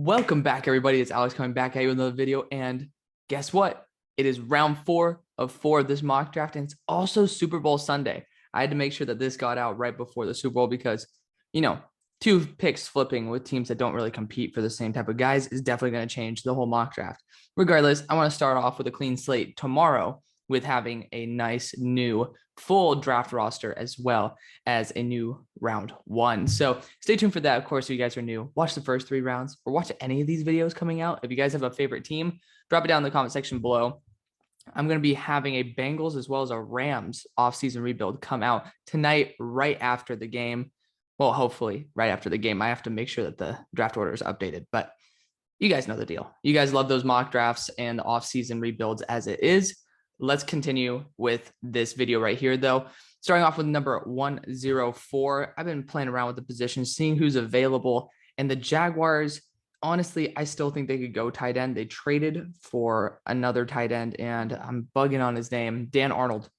Welcome back, everybody. It's Alex coming back at you with another video. And guess what? It is round 4 of this mock draft, and it's also Super Bowl Sunday. I had to make sure that this got out right before the Super Bowl because, you know, two picks flipping with teams that don't really compete for the same type of guys is definitely going to change the whole mock draft. Regardless, I want to start off with a clean slate tomorrow with having a nice new full draft roster as well as a new round 1. So stay tuned for that. Of course, if you guys are new, watch the first 3 rounds or watch any of these videos coming out. If you guys have a favorite team, drop it down in the comment section below. I'm going to be having a Bengals as well as a Rams offseason rebuild come out tonight right after the game. Well, hopefully right after the game. I have to make sure that the draft order is updated, but you guys know the deal. You guys love those mock drafts and the offseason rebuilds as it is. Let's continue with this video right here, though. Starting off with number 104. I've been playing around with the position, seeing who's available. And the Jaguars, honestly, I still think they could go tight end. They traded for another tight end, and I'm bugging on his name, Dan Arnold.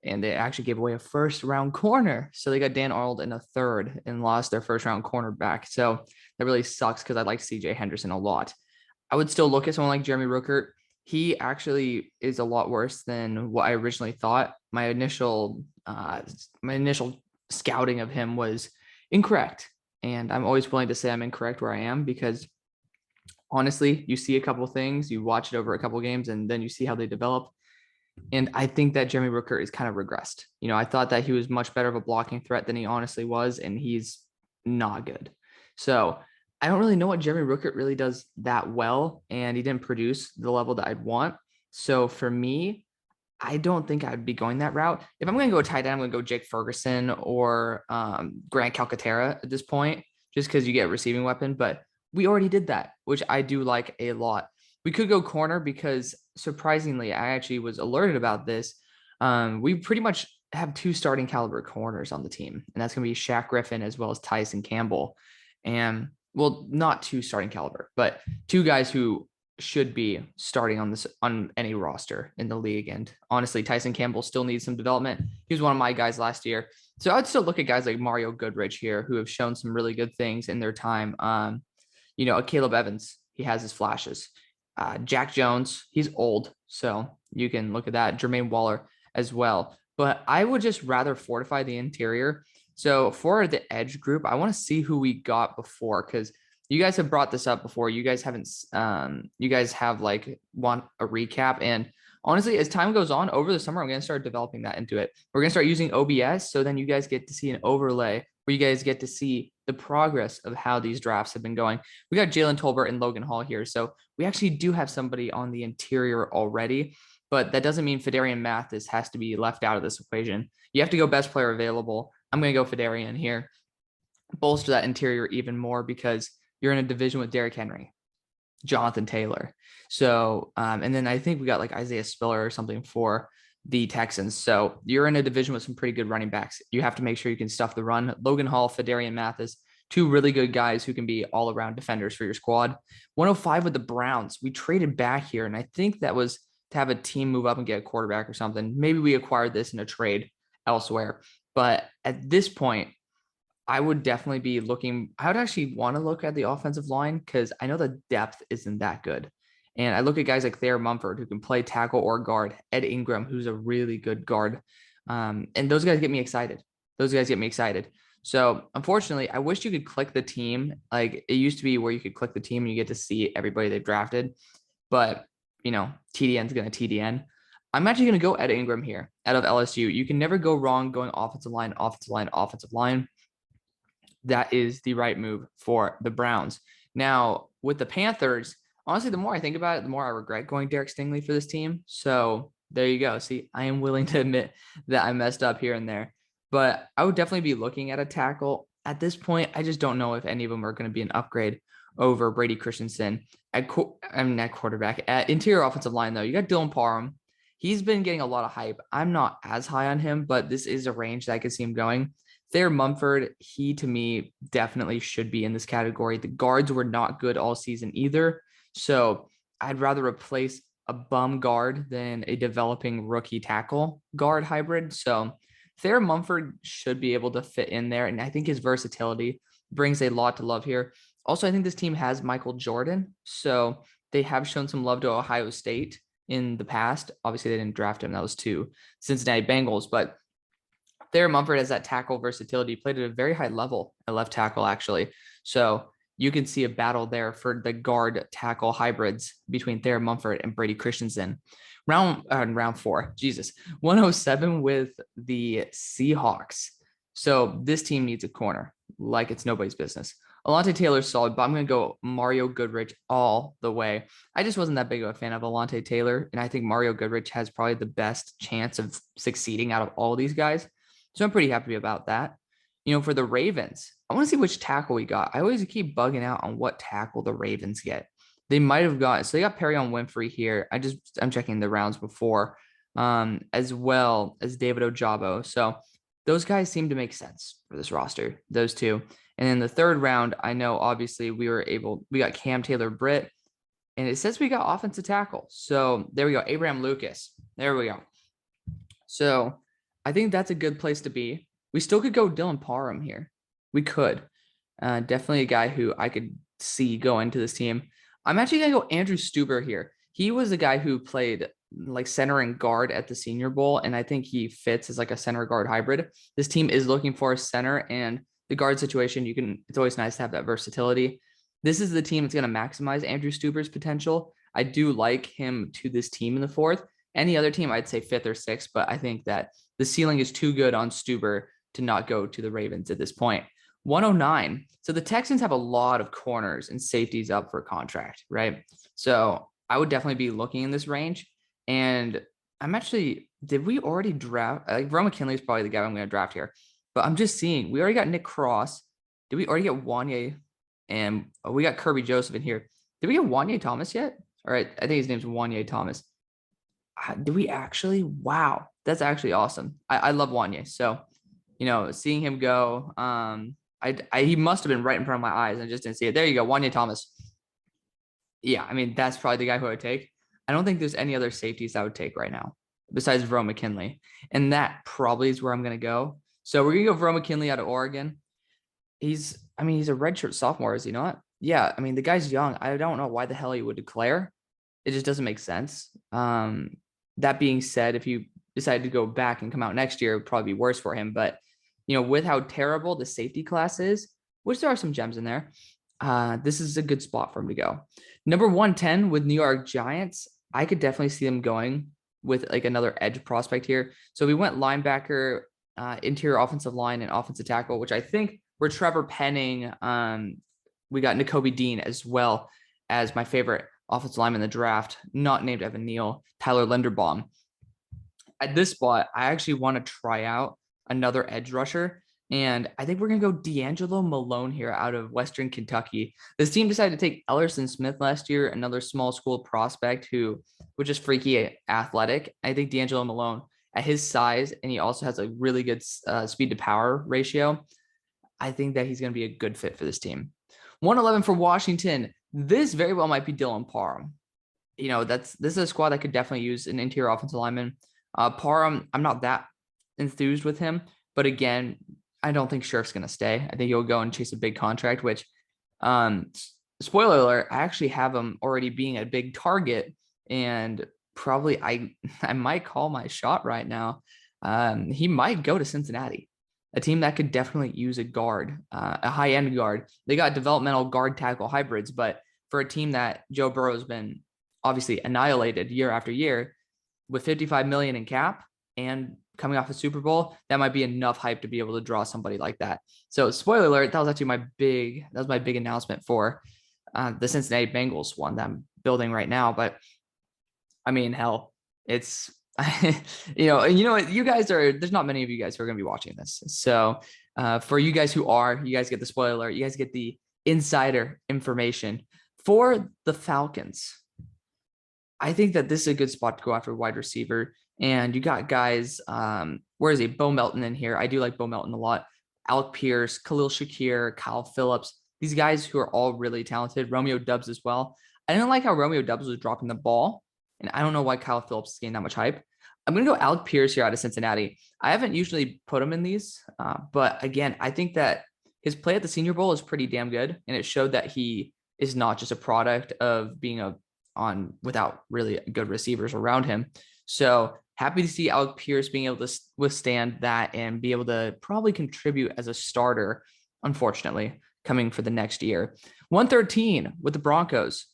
And they actually gave away a first-round corner. So they got Dan Arnold in a third and lost their first-round cornerback. So that really sucks because I like C.J. Henderson a lot. I would still look at someone like Jeremy Ruckert. He actually is a lot worse than what I originally thought. My initial scouting of him was incorrect. And I'm always willing to say I'm incorrect where I am because honestly, you see a couple of things, you watch it over a couple of games, and then you see how they develop. And I think that Jeremy Ruckert is kind of regressed. You know, I thought that he was much better of a blocking threat than he honestly was, and he's not good. So I don't really know what Jeremy Ruckert really does that well, and he didn't produce the level that I'd want. So for me, I don't think I'd be going that route. If I'm going to go tight end, I'm going to go Jake Ferguson or Grant Calcaterra at this point, just because you get a receiving weapon. But we already did that, which I do like a lot. We could go corner because surprisingly, I actually was alerted about this. We pretty much have 2 starting caliber corners on the team, and that's going to be Shaq Griffin as well as Tyson Campbell. And well, not 2 starting caliber, but 2 guys who should be starting on any roster in the league. And honestly, Tyson Campbell still needs some development. He was one of my guys last year. So I'd still look at guys like Mario Goodrich here who have shown some really good things in their time. Caleb Evans, he has his flashes. Jack Jones, he's old, so you can look at that. Jermaine Waller as well. But I would just rather fortify the interior. So for the edge group, I want to see who we got before because you guys have brought this up before. You guys haven't. You guys have want a recap. And honestly, as time goes on over the summer, I'm going to start developing that into it. We're going to start using OBS, so then you guys get to see an overlay where you guys get to see the progress of how these drafts have been going. We got Jalen Tolbert and Logan Hall here, so we actually do have somebody on the interior already. But that doesn't mean Phidarian Mathis has to be left out of this equation. You have to go best player available. I'm going to go Phidarian here. Bolster that interior even more because you're in a division with Derrick Henry, Jonathan Taylor. So, and then I think we got Isaiah Spiller or something for the Texans. So you're in a division with some pretty good running backs. You have to make sure you can stuff the run. Logan Hall, Phidarian Mathis, 2 really good guys who can be all around defenders for your squad. 105 with the Browns. We traded back here, and I think that was to have a team move up and get a quarterback or something. Maybe we acquired this in a trade elsewhere. But at this point, I would definitely be looking. I would actually want to look at the offensive line because I know the depth isn't that good. And I look at guys like Thayer Mumford who can play tackle or guard, Ed Ingram, who's a really good guard. And those guys get me excited. So unfortunately, I wish you could click the team. Like it used to be where you could click the team and you get to see everybody they've drafted. But, TDN's going to TDN. I'm actually going to go Ed Ingram here out of LSU. You can never go wrong going offensive line. That is the right move for the Browns. Now, with the Panthers, honestly, the more I think about it, the more I regret going Derek Stingley for this team. So there you go. See, I am willing to admit that I messed up here and there. But I would definitely be looking at a tackle. At this point, I just don't know if any of them are going to be an upgrade over Brady Christensen at quarterback. At interior offensive line, though, you got Dylan Parham. He's been getting a lot of hype. I'm not as high on him, but this is a range that I could see him going. Thayer Mumford, he to me definitely should be in this category. The guards were not good all season either. So I'd rather replace a bum guard than a developing rookie tackle guard hybrid. So Thayer Mumford should be able to fit in there. And I think his versatility brings a lot to love here. Also, I think this team has Michael Jordan. So they have shown some love to Ohio State in the past. Obviously, they didn't draft him. That was to Cincinnati Bengals. But Thayer Mumford has that tackle versatility, played at a very high level at left tackle, actually. So you can see a battle there for the guard tackle hybrids between Thayer Mumford and Brady Christensen. Round 4, Jesus, 107 with the Seahawks. So this team needs a corner like it's nobody's business. Alontae Taylor's solid, but I'm going to go Mario Goodrich all the way. I just wasn't that big of a fan of Alontae Taylor, and I think Mario Goodrich has probably the best chance of succeeding out of all of these guys. So I'm pretty happy about that. For the Ravens, I want to see which tackle we got. I always keep bugging out on what tackle the Ravens get. They might have got, so they got Perrion Winfrey here. I'm checking the rounds before, as well as David Ojabo. So those guys seem to make sense for this roster, those two. And in the third round, I know obviously we got Cam Taylor-Britt, and it says we got offensive tackle. So there we go. Abraham Lucas. There we go. So I think that's a good place to be. We still could go Dylan Parham here. We could. Definitely a guy who I could see go into this team. I'm actually going to go Andrew Stuber here. He was a guy who played like center and guard at the Senior Bowl, and I think he fits as like a center guard hybrid. This team is looking for a center, and the guard situation, it's always nice to have that versatility. This is the team that's going to maximize Andrew Stuber's potential. I do like him to this team in the 4th. Any other team, I'd say 5th or 6th, but I think that the ceiling is too good on Stuber to not go to the Ravens at this point. 109. So the Texans have a lot of corners and safeties up for contract, right? So I would definitely be looking in this range. And did we already draft? Like Verone McKinley is probably the guy I'm going to draft here. But I'm just seeing, we already got Nick Cross. Did we already get Wanye? And we got Kirby Joseph in here. Did we get Wanye Thomas yet? All right, I think his name's Wanye Thomas. Did we actually? Wow, that's actually awesome. I love Wanye. So, seeing him go, he must have been right in front of my eyes. I just didn't see it. There you go, Wanye Thomas. Yeah, I mean, that's probably the guy who I would take. I don't think there's any other safeties I would take right now besides Verone McKinley. And that probably is where I'm going to go. So we're going to go Verone McKinley out of Oregon. He's a redshirt sophomore, is he not? Yeah, I mean, the guy's young. I don't know why the hell he would declare. It just doesn't make sense. That being said, if you decide to go back and come out next year, it would probably be worse for him. But, with how terrible the safety class is, which there are some gems in there, this is a good spot for him to go. Number 110 with New York Giants. I could definitely see them going with like another edge prospect here. So we went linebacker, interior offensive line, and offensive tackle, which I think we're Trevor Penning. We got Nakobe Dean as well as my favorite offensive lineman in the draft, not named Evan Neal, Tyler Linderbaum. At this spot, I actually want to try out another edge rusher. And I think we're going to go D'Angelo Malone here out of Western Kentucky. This team decided to take Ellerson Smith last year, another small school prospect who was just freaky athletic. I think D'Angelo Malone, at his size, and he also has a really good speed to power ratio, I think that he's going to be a good fit for this team. 111 for Washington. This very well might be Dylan Parham. This is a squad that could definitely use an interior offensive lineman. Parham, I'm not that enthused with him, but again, I don't think Scherf's going to stay. I think he'll go and chase a big contract, which, spoiler alert, I actually have him already being a big target, and probably I might call my shot right now. He might go to Cincinnati, a team that could definitely use a guard, a high-end guard. They got developmental guard tackle hybrids, but for a team that Joe Burrow has been obviously annihilated year after year with $55 million in cap and coming off a Super Bowl, that might be enough hype to be able to draw somebody like that. So spoiler alert, that was actually my big announcement for the Cincinnati Bengals one that I'm building right now. But I mean, hell, it's, you guys there's not many of you guys who are going to be watching this. So for you guys who are, you guys get the spoiler alert, you guys get the insider information for the Falcons. I think that this is a good spot to go after wide receiver. And you got guys, where is he? Bo Melton in here. I do like Bo Melton a lot. Alec Pierce, Khalil Shakir, Kyle Phillips. These guys who are all really talented. Romeo Doubs as well. I didn't like how Romeo Doubs was dropping the ball. And I don't know why Kyle Phillips is getting that much hype. I'm going to go Alec Pierce here out of Cincinnati. I haven't usually put him in these. But again, I think that his play at the Senior Bowl is pretty damn good. And it showed that he is not just a product of being without really good receivers around him. So happy to see Alec Pierce being able to withstand that and be able to probably contribute as a starter, unfortunately, coming for the next year. 113 with the Broncos.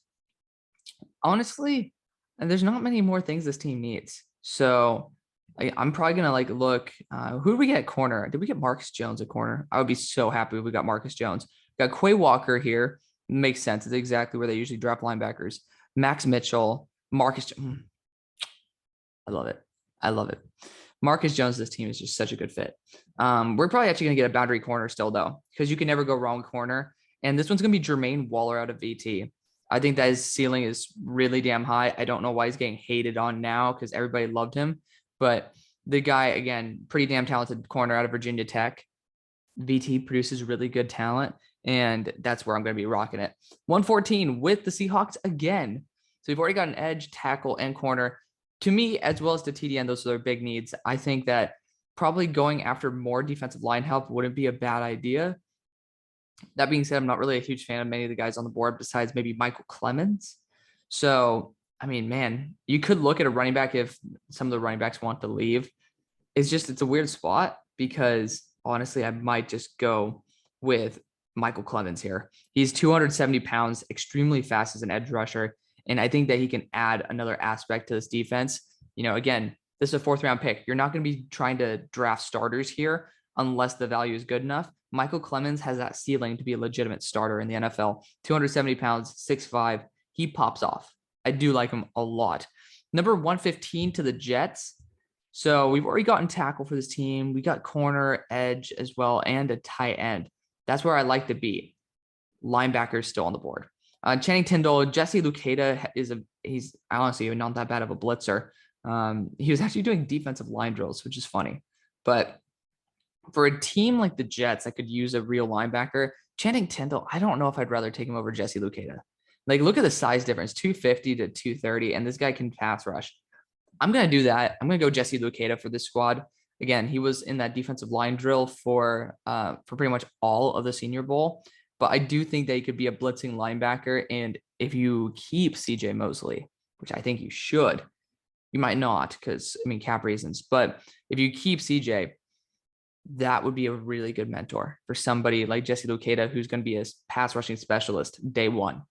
Honestly, there's not many more things this team needs. So I'm probably going to look, who did we get at corner? Did we get Marcus Jones at corner? I would be so happy if we got Marcus Jones. Got Quay Walker here. Makes sense. It's exactly where they usually draft linebackers. Max Mitchell, Marcus. I love it. I love it. Marcus Jones, this team is just such a good fit. We're probably actually going to get a boundary corner still, though, because you can never go wrong corner. And this one's going to be Jermaine Waller out of VT. I think that his ceiling is really damn high. I don't know why he's getting hated on now because everybody loved him. But the guy, again, pretty damn talented corner out of Virginia Tech. VT produces really good talent, and that's where I'm going to be rocking it. 114 with the Seahawks again. So we've already got an edge, tackle, and corner. To me, as well as the TDN, those are their big needs. I think that probably going after more defensive line help wouldn't be a bad idea. That being said, I'm not really a huge fan of many of the guys on the board besides maybe Michael Clemens. So, I mean, man, you could look at a running back if some of the running backs want to leave. It's a weird spot because honestly, I might just go with Michael Clemens here. He's 270 pounds, extremely fast as an edge rusher. And I think that he can add another aspect to this defense. Again, this is a 4th-round pick. You're not going to be trying to draft starters here unless the value is good enough. Michael Clemens has that ceiling to be a legitimate starter in the NFL. 270 pounds, 6'5". He pops off. I do like him a lot. Number 115 to the Jets. So we've already gotten tackle for this team. We got corner, edge as well, and a tight end. That's where I like to be. Linebackers still on the board. Channing Tindall, Jesse Luketa he's honestly not that bad of a blitzer. He was actually doing defensive line drills, which is funny. But for a team like the Jets that could use a real linebacker, Channing Tindall, I don't know if I'd rather take him over Jesse Luketa. Look at the size difference, 250 to 230, and this guy can pass rush. I'm going to do that. I'm going to go Jesse Luketa for this squad. Again, he was in that defensive line drill for pretty much all of the Senior Bowl. But I do think that he could be a blitzing linebacker. And if you keep CJ Mosley, which I think you should, you might not because, cap reasons. But if you keep CJ, that would be a really good mentor for somebody like Jesse Luketa, who's going to be a pass rushing specialist day one.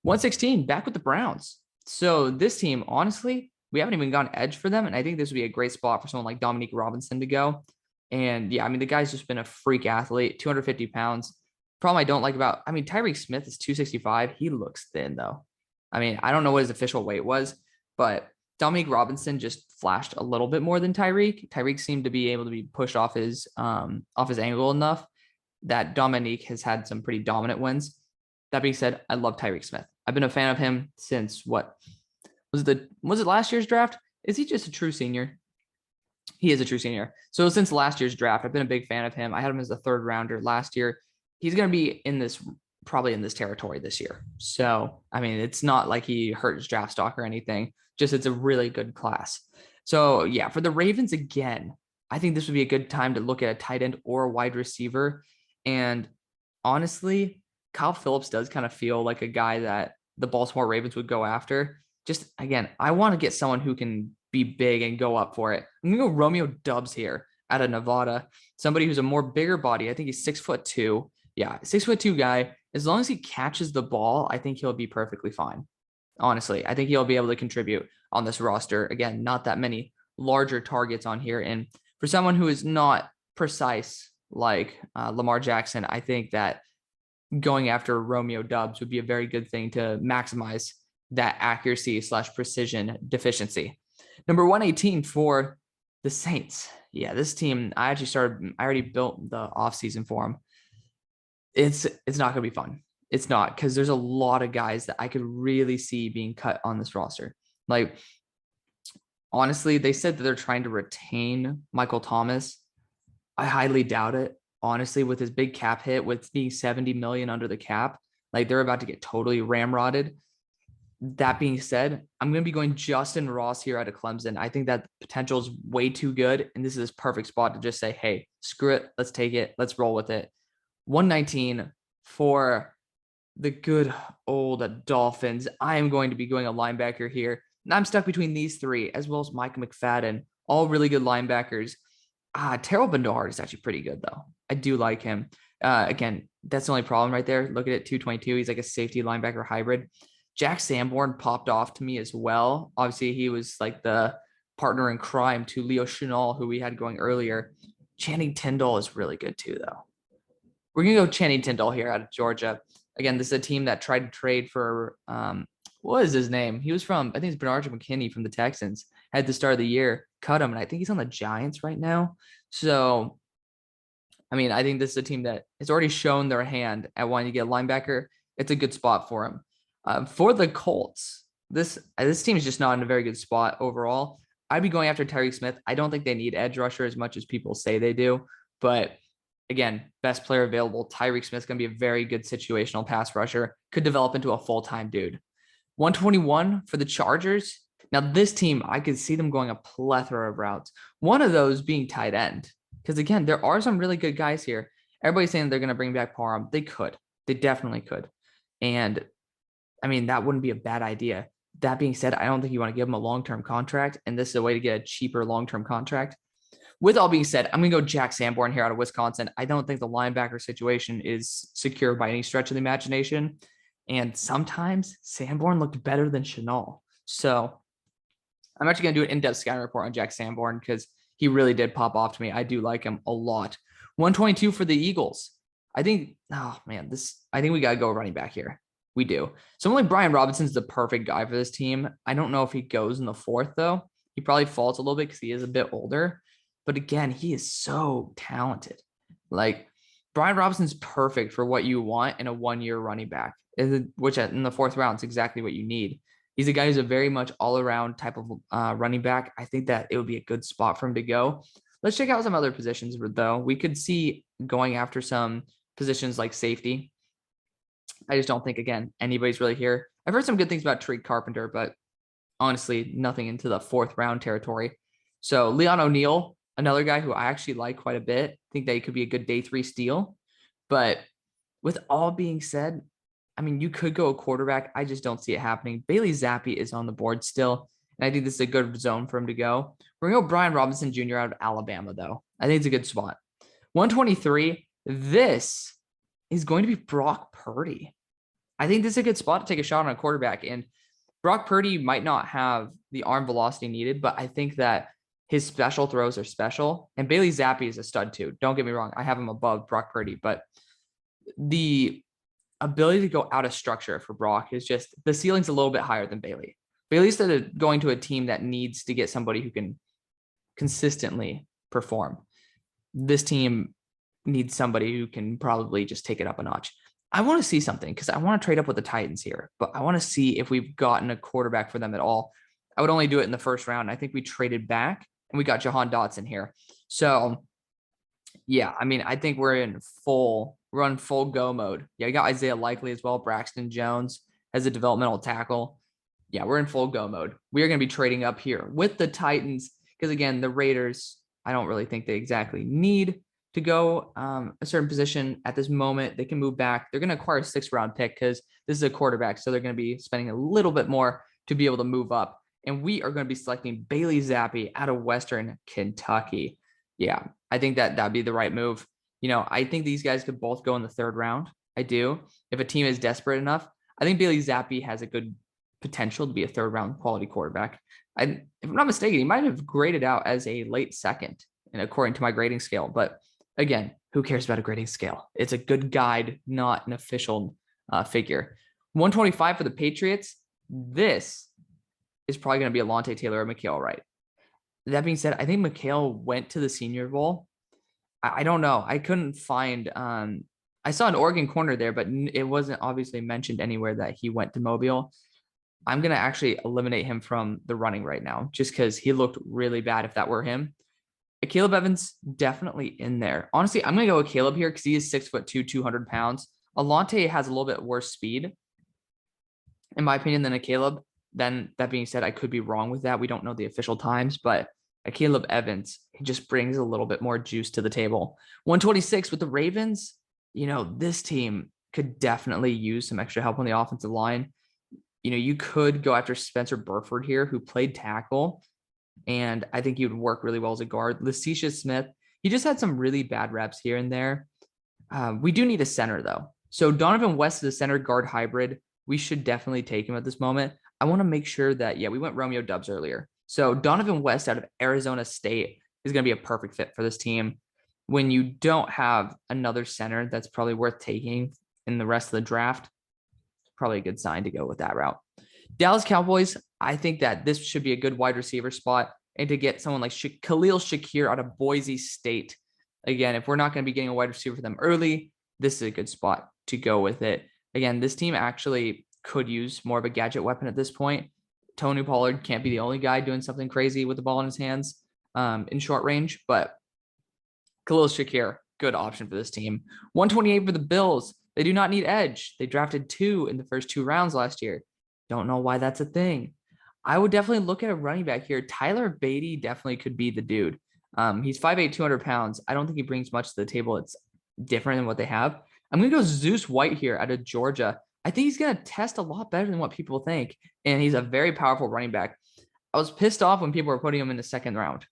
116, back with the Browns. So this team, honestly, we haven't even gone edge for them. And I think this would be a great spot for someone like Dominique Robinson to go. And yeah, the guy's just been a freak athlete, 250 pounds. Problem I don't like about, Tyreek Smith is 265. He looks thin though. I don't know what his official weight was, but Dominique Robinson just flashed a little bit more than Tyreek. Tyreek seemed to be able to be pushed off his angle enough that Dominique has had some pretty dominant wins. That being said, I love Tyreek Smith. I've been a fan of him since what was it last year's draft? Is he just a true senior? He is a true senior. So since last year's draft, I've been a big fan of him. I had him as a 3rd rounder last year. He's going to be probably in this territory this year. So, it's not like he hurt his draft stock or anything. Just it's a really good class. So yeah, for the Ravens again, I think this would be a good time to look at a tight end or a wide receiver. And honestly, Kyle Phillips does kind of feel like a guy that the Baltimore Ravens would go after. Just again, I want to get someone who can be big and go up for it. I'm going to go Romeo Doubs here out of Nevada. Somebody who's a more bigger body. I think he's 6'2". Yeah, 6'2" guy. As long as he catches the ball, I think he'll be perfectly fine. Honestly, I think he'll be able to contribute on this roster. Again, not that many larger targets on here. And for someone who is not precise like Lamar Jackson, I think that going after Romeo Doubs would be a very good thing to maximize that accuracy / precision deficiency. Number 118 for the Saints. Yeah, this team, I already built the offseason for them. It's not going to be fun. It's not, because there's a lot of guys that I could really see being cut on this roster. Honestly, they said that they're trying to retain Michael Thomas. I highly doubt it. Honestly, with his big cap hit, with being 70 million under the cap, they're about to get totally ramrodded. That being said, I'm going to be going Justin Ross here out of Clemson. I think that potential is way too good. And this is this perfect spot to just say, hey, screw it. Let's take it. Let's roll with it. 119 for the good old Dolphins. I am going to be going a linebacker here. And I'm stuck between these three, as well as Micah McFadden, all really good linebackers. Terrell Bernard is actually pretty good, though. I do like him. Again, that's the only problem right there. Look at it, 222. He's like a safety linebacker hybrid. Jack Sanborn popped off to me as well. Obviously, he was like the partner in crime to Leo Chenal, who we had going earlier. Channing Tindall is really good too, though. We're going to go Channing Tindall here out of Georgia. Again, this is a team that tried to trade for, what is his name? He was from, I think it's Bernard McKinney from the Texans, had the start of the year, cut him, and I think he's on the Giants right now. So, I mean, I think this is a team that has already shown their hand at wanting to get a linebacker. It's a good spot for him. For the Colts, this team is just not in a very good spot overall. I'd be going after Tyreek Smith. I don't think they need edge rusher as much as people say they do, but again, best player available. Tyreek Smith's going to be a very good situational pass rusher. Could develop into a full-time dude. 121 for the Chargers. Now, this team, I could see them going a plethora of routes. One of those being tight end. Because, again, there are some really good guys here. Everybody's saying they're going to bring back Parham. They could. They definitely could. And, I mean, that wouldn't be a bad idea. That being said, I don't think you want to give him a long-term contract, and this is a way to get a cheaper long-term contract. With all being said, I'm going to go Jack Sanborn here out of Wisconsin. I don't think the linebacker situation is secure by any stretch of the imagination. And sometimes Sanborn looked better than Chenal. So I'm actually going to do an in-depth scouting report on Jack Sanborn because he really did pop off to me. I do like him a lot. 122 for the Eagles. I think, I think we got to go running back here. We do. So only Brian Robinson's the perfect guy for this team. I don't know if he goes in the fourth, though. He probably falls a little bit because he is a bit older. But again, he is so talented. Like, Brian Robinson's perfect for what you want in a one-year running back, which in the fourth round is exactly what you need. He's a guy who's a very much all-around type of running back. I think that it would be a good spot for him to go. Let's check out some other positions, though. We could see going after some positions like safety. I just don't think, again, anybody's really here. I've heard some good things about Tariq Carpenter, but honestly, nothing into the fourth round territory. So Leon O'Neal, another guy who I actually like quite a bit. I think that he could be a good day 3 steal. But with all being said, I mean, you could go a quarterback. I just don't see it happening. Bailey Zappi is on the board still, and I think this is a good zone for him to go. We're going to go Brian Robinson Jr. out of Alabama, though. I think it's a good spot. 123, this is going to be Brock Purdy. I think this is a good spot to take a shot on a quarterback. And Brock Purdy might not have the arm velocity needed, but I think that his special throws are special. And Bailey Zappi is a stud too. Don't get me wrong. I have him above Brock Purdy, but the ability to go out of structure for Brock is just, the ceiling's a little bit higher than Bailey. Bailey's going to a team that needs to get somebody who can consistently perform. This team needs somebody who can probably just take it up a notch. I want to see something because I want to trade up with the Titans here, but I want to see if we've gotten a quarterback for them at all. I would only do it in the first round. I think we traded back and we got Jahan Dotson here. So yeah, I mean, I think we're on full go mode. Yeah, we got Isaiah Likely as well. Braxton Jones as a developmental tackle. Yeah, we're in full go mode. We are going to be trading up here with the Titans because, again, the Raiders, I don't really think they exactly need to go a certain position at this moment. They can move back. They're going to acquire a 6th round pick because this is a quarterback. So they're going to be spending a little bit more to be able to move up. And we are going to be selecting Bailey Zappi out of Western Kentucky. Yeah, I think that that'd be the right move. You know, I think these guys could both go in the 3rd round. I do. If a team is desperate enough, I think Bailey Zappi has a good potential to be a 3rd round quality quarterback. If I'm not mistaken, he might have graded out as a late 2nd, and according to my grading scale. But again, who cares about a grading scale? It's a good guide, not an official figure. 125 for the Patriots. This is probably going to be Alontae Taylor or Mikael Wright. That being said, I think Mikael went to the Senior Bowl. I don't know. I couldn't find I saw an Oregon corner there, but it wasn't obviously mentioned anywhere that he went to Mobile. I'm going to actually eliminate him from the running right now just because he looked really bad if that were him. Caleb Evans, definitely in there. Honestly, I'm going to go with Caleb here because he is 6'2", 200 pounds. Alontae has a little bit worse speed, in my opinion, than a Caleb. Then that being said, I could be wrong with that. We don't know the official times, but a Caleb Evans, he just brings a little bit more juice to the table. 126 with the Ravens. this team could definitely use some extra help on the offensive line. You could go after Spencer Burford here, who played tackle, and I think he would work really well as a guard. Lacisha Smith, he just had some really bad reps here and there. We do need a center, though. So Donovan West is a center guard hybrid. We should definitely take him at this moment. I want to make sure that, we went Romeo Doubs earlier. So Donovan West out of Arizona State is going to be a perfect fit for this team. When you don't have another center that's probably worth taking in the rest of the draft, probably a good sign to go with that route. Dallas Cowboys, I think that this should be a good wide receiver spot, and to get someone like Khalil Shakir out of Boise State. Again, if we're not going to be getting a wide receiver for them early, this is a good spot to go with it. Again, this team actually could use more of a gadget weapon at this point. Tony Pollard can't be the only guy doing something crazy with the ball in his hands in short range, but Khalil Shakir, good option for this team. 128 for the Bills. They do not need edge. They drafted 2 in the first 2 rounds last year. Don't know why that's a thing. I would definitely look at a running back here. Tyler Beatty definitely could be the dude. He's 5'8", 200 pounds. I don't think he brings much to the table. It's different than what they have. I'm going to go Zeus White here out of Georgia. I think he's going to test a lot better than what people think, and he's a very powerful running back. I was pissed off when people were putting him in the second round.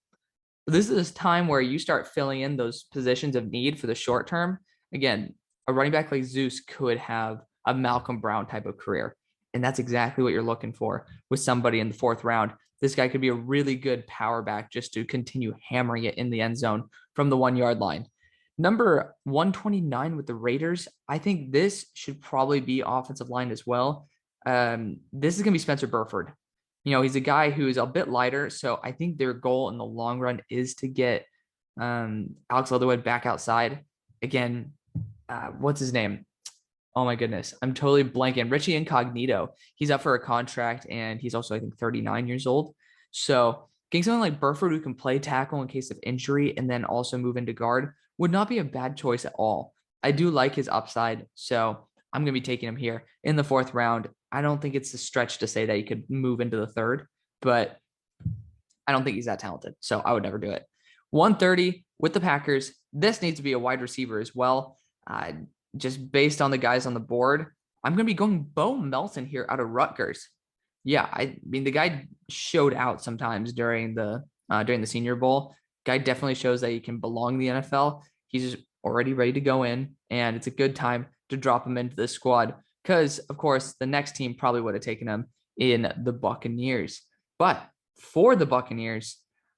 This is this time where you start filling in those positions of need for the short term. Again, a running back like Zeus could have a Malcolm Brown type of career, and that's exactly what you're looking for with somebody in the 4th round. This guy could be a really good power back just to continue hammering it in the end zone from the 1-yard line. Number 129 with the Raiders, I think this should probably be offensive line as well. This is going to be Spencer Burford. He's a guy who is a bit lighter, so I think their goal in the long run is to get Alex Leatherwood back outside. Again, what's his name? Oh my goodness, I'm totally blanking. Richie Incognito. He's up for a contract, and he's also, I think, 39 years old. So getting someone like Burford who can play tackle in case of injury and then also move into guard would not be a bad choice at all. I do like his upside, so I'm going to be taking him here in the 4th round. I don't think it's a stretch to say that he could move into the 3rd, but I don't think he's that talented, so I would never do it. 130 with the Packers. This needs to be a wide receiver as well. Just based on the guys on the board, I'm going to be going Bo Melton here out of Rutgers. Yeah, I mean, the guy showed out sometimes during the Senior Bowl. Guy definitely shows that he can belong in the NFL. He's already ready to go in, and it's a good time to drop him into this squad because, of course, the next team probably would have taken him in the Buccaneers. But for the Buccaneers,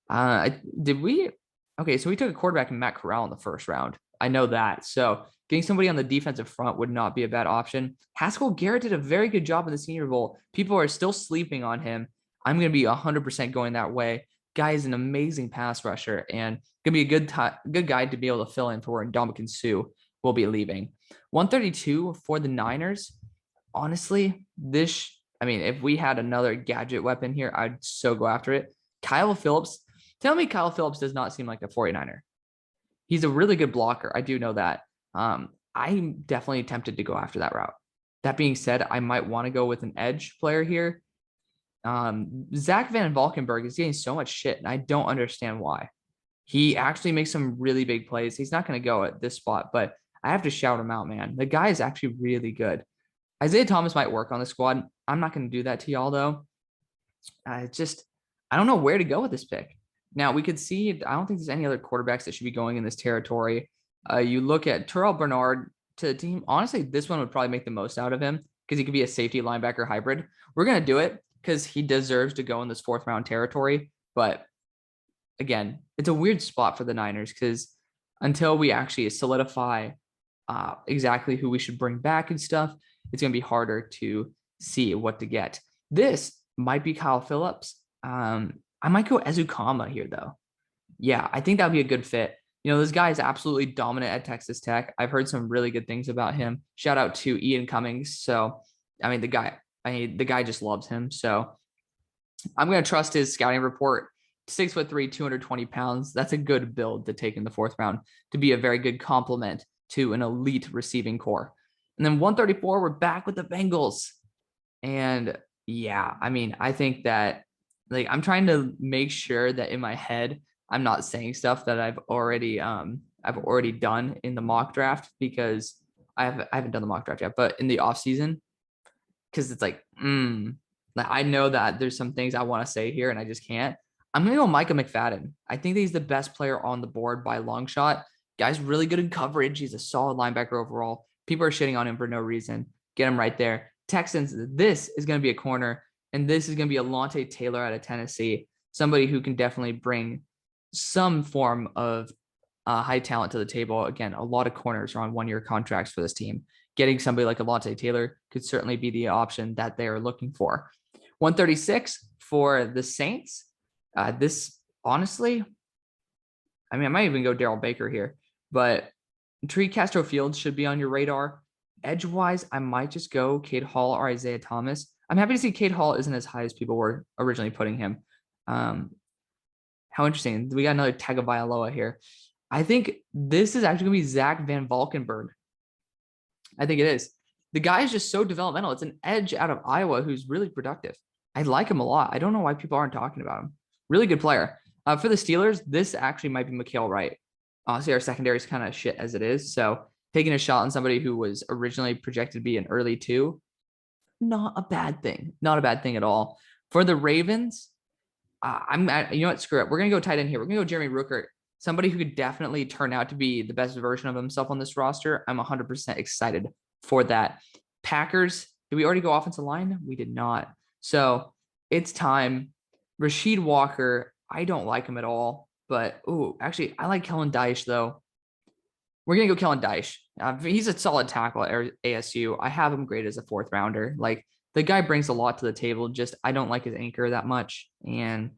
so we took a quarterback in Matt Corral in the 1st round. I know that. So getting somebody on the defensive front would not be a bad option. Haskell Garrett did a very good job in the Senior Bowl. People are still sleeping on him. I'm going to be 100% going that way. Guy is an amazing pass rusher and going to be a good guy to be able to fill in for where Ndamukong Suh will be leaving. 132 for the Niners. Honestly, if we had another gadget weapon here, I'd so go after it. Kyle Phillips. Tell me Kyle Phillips does not seem like a 49er. He's a really good blocker. I do know that. I'm definitely tempted to go after that route. That being said, I might want to go with an edge player here. Zach Van Valkenburg is getting so much shit, and I don't understand why. He actually makes some really big plays. He's not going to go at this spot, but I have to shout him out, man. The guy is actually really good. Isaiah Thomas might work on the squad. I'm not going to do that to y'all, though. I don't know where to go with this pick. Now, we could see, I don't think there's any other quarterbacks that should be going in this territory. You look at Terrell Bernard to the team. Honestly, this one would probably make the most out of him because he could be a safety linebacker hybrid. We're going to do it because he deserves to go in this 4th round territory. But again, it's a weird spot for the Niners because until we actually solidify exactly who we should bring back and stuff, it's going to be harder to see what to get. This might be Kyle Phillips. I might go Ezukama here, though. Yeah, I think that would be a good fit. This guy is absolutely dominant at Texas Tech. I've heard some really good things about him. Shout out to Ian Cummings. So, the guy just loves him. So I'm going to trust his scouting report. 6'3", 220 pounds. That's a good build to take in the 4th round to be a very good complement to an elite receiving core. And then 134, we're back with the Bengals. And yeah, I think that I'm trying to make sure that in my head, I'm not saying stuff that I've already I've already done in the mock draft because I haven't done the mock draft yet, but in the off season, because it's like, I know that there's some things I want to say here and I just can't. I'm gonna go Micah McFadden. I think that he's the best player on the board by a long shot. Guy's really good in coverage. He's a solid linebacker overall. People are shitting on him for no reason. Get him right there. Texans, this is going to be a corner, and this is going to be Alontae Taylor out of Tennessee, somebody who can definitely bring some form of high talent to the table. Again, a lot of corners are on one-year contracts for this team. Getting somebody like Alontae Taylor could certainly be the option that they are looking for. 136 for the Saints. This, honestly, I mean, I might even go Darrell Baker here, but Tree Castro Fields should be on your radar. Edge-wise, I might just go Cade Hall or Isaiah Thomas. I'm happy to see Cade Hall isn't as high as people were originally putting him. How interesting. We got another Tagovailoa here. I think this is actually going to be Zach Van Valkenburg. I think it is. The guy is just so developmental. It's an edge out of Iowa who's really productive. I like him a lot. I don't know why people aren't talking about him. Really good player. For the Steelers, this actually might be Mikael Wright. Honestly, our secondary is kind of shit as it is. So taking a shot on somebody who was originally projected to be an early 2, not a bad thing. Not a bad thing at all. For the Ravens, you know what? Screw it. We're going to go tight end here. We're going to go Jeremy Ruckert, somebody who could definitely turn out to be the best version of himself on this roster. I'm 100% excited for that. Packers, did we already go offensive line? We did not. So it's time. Rasheed Walker, I don't like him at all. But, actually, I like Kellen Dyche, though. We're going to go Kellen Dyche. He's a solid tackle at ASU. I have him graded as a 4th rounder. Like, the guy brings a lot to the table. Just, I don't like his anchor that much. And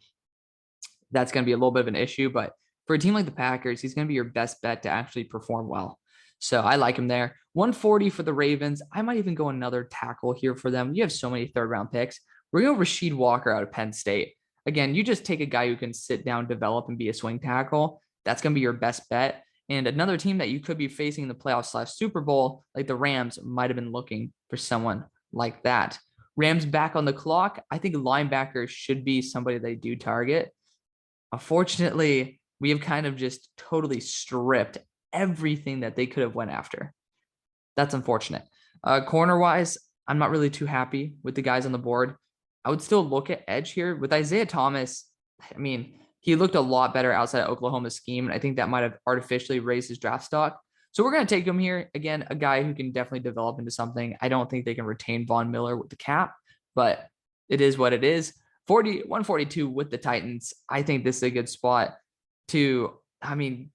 that's going to be a little bit of an issue. But for a team like the Packers, he's going to be your best bet to actually perform well. So I like him there. 140 for the Ravens. I might even go another tackle here for them. You have so many 3rd-round picks. We're going to go Rasheed Walker out of Penn State. Again, you just take a guy who can sit down, develop, and be a swing tackle. That's going to be your best bet. And another team that you could be facing in the playoffs / Super Bowl, like the Rams, might have been looking for someone like that. Rams back on the clock. I think linebackers should be somebody they do target. Unfortunately, we have kind of just totally stripped everything that they could have went after. That's unfortunate. Corner-wise, I'm not really too happy with the guys on the board. I would still look at edge here. With Isaiah Thomas, I mean, he looked a lot better outside of Oklahoma's scheme, and I think that might have artificially raised his draft stock. So we're going to take him here. Again, a guy who can definitely develop into something. I don't think they can retain Von Miller with the cap, but it is what it is. 142 with the Titans. I think this is a good spot to,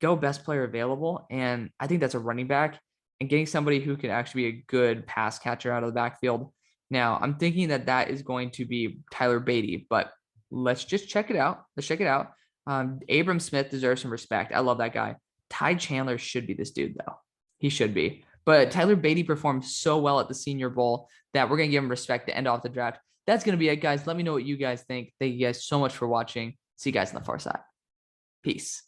go best player available. And I think that's a running back, and getting somebody who can actually be a good pass catcher out of the backfield. Now, I'm thinking that is going to be Tyler Beatty, but let's just check it out. Let's check it out. Abram Smith deserves some respect. I love that guy. Ty Chandler should be this dude, though. He should be. But Tyler Beatty performed so well at the Senior Bowl that we're going to give him respect to end off the draft. That's going to be it, guys. Let me know what you guys think. Thank you guys so much for watching. See you guys on the far side. Peace.